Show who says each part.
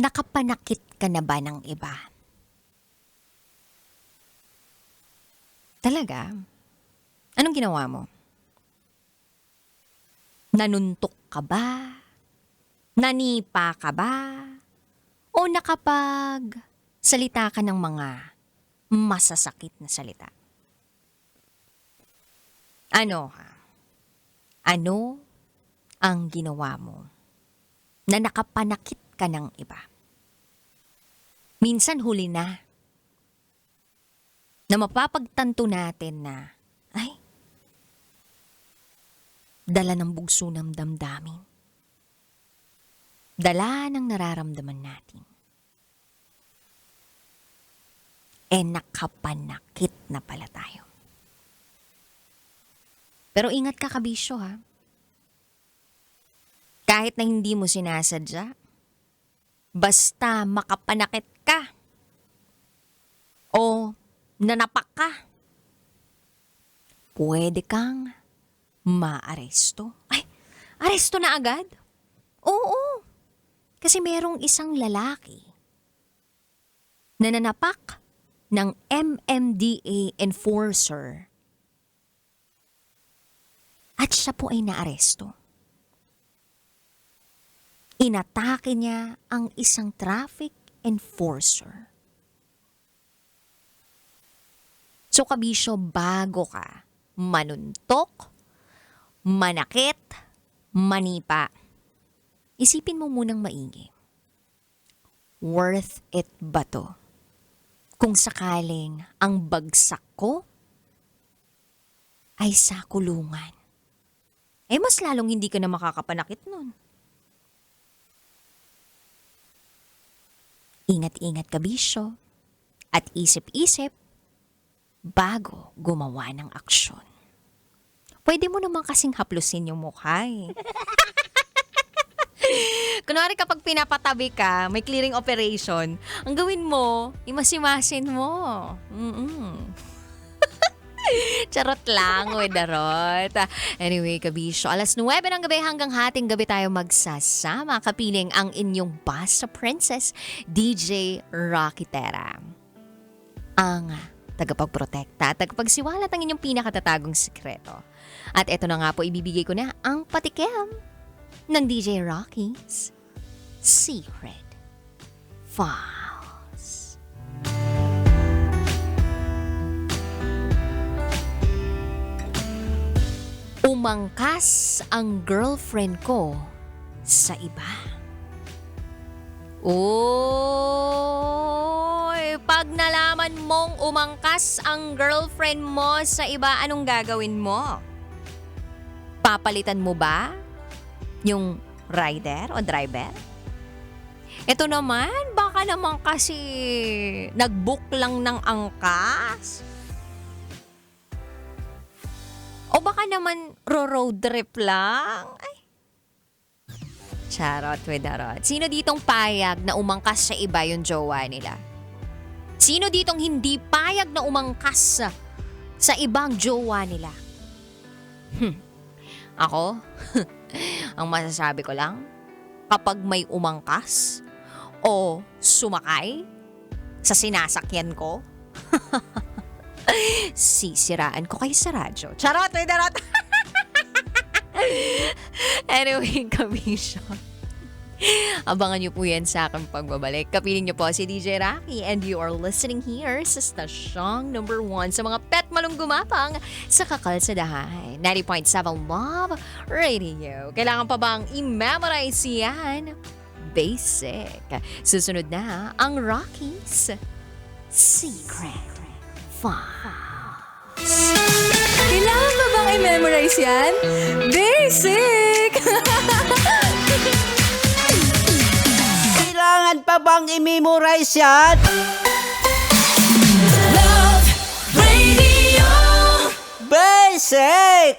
Speaker 1: Nakapanakit ka na ba ng iba? Talaga? Anong ginawa mo? Nanuntok ka ba? Nanipa ka ba? O salita ka ng mga masasakit na salita? Ano ang ginawa mo na nakapanakit ka ng iba? Minsan huli na mapapagtanto natin na, dala ng bugso ng damdamin. Dala ng nararamdaman natin. Nakapanakit na pala tayo. Pero ingat ka, kabisyo, ha? Kahit na hindi mo sinasadya, basta makapanakit ka o nanapak ka, pwede kang maaresto. Aresto na agad? Oo. Kasi merong isang lalaki na nanapak ng MMDA enforcer at siya po ay naaresto. Inatake niya ang isang traffic enforcer. So kabisyo, bago ka manuntok, manakit, manipa, isipin mo munang maigi. Worth it ba to? Kung sakaling ang bagsak ko ay sa kulungan, mas lalong hindi ka na makakapanakit nun. Ingat-ingat, kabisyo, at isip-isip bago gumawa ng aksyon. Pwede mo naman kasing haplusin yung mukha, Kunwari kapag pinapatabi ka, may clearing operation, ang gawin mo, imasimasin mo. Charot lang, darot. Anyway, kabisyo, 9:00 ng gabi hanggang hating gabi tayo magsasama. Kapiling ang inyong Basta Princess, DJ Rocky Terra. Ang tagapagprotekta at tagapagsiwalat ang inyong pinakatatagong sikreto. At eto na nga po, ibibigay ko na ang patikim ng DJ Rocky's Secret Files. Umangkas ang girlfriend ko sa iba. Pag nalaman mong umangkas ang girlfriend mo sa iba, anong gagawin mo? Papalitan mo ba yung rider o driver? Ito naman, baka naman kasi nag-book lang ng angkas. O baka naman road trip lang. Charot with darot. Sino ditong payag na umangkas sa iba yung jowa nila? Sino ditong hindi payag na umangkas sa ibang jowa nila? Ako? Ang masasabi ko lang, kapag may umangkas o sumakay sa sinasakyan ko, sisiraan ko kayo sa radyo. Charot, may darot! Anyway, kabisyo, abangan niyo po yan sa aking pagbabalik. Kapiling niyo po si DJ Rocky and you are listening here sa stasyong number 1 sa mga pet malong gumapang sa kakalsadahan. 90.7 Love Radio. Kailangan pa bang i-memorize yan? Basic. Susunod na ang Rocky's Secret Files.
Speaker 2: Kailangan ba bang i-memorize yan? Basic!
Speaker 3: Kailangan pa bang i-memorize yan?
Speaker 2: Love Radio!
Speaker 3: Basic!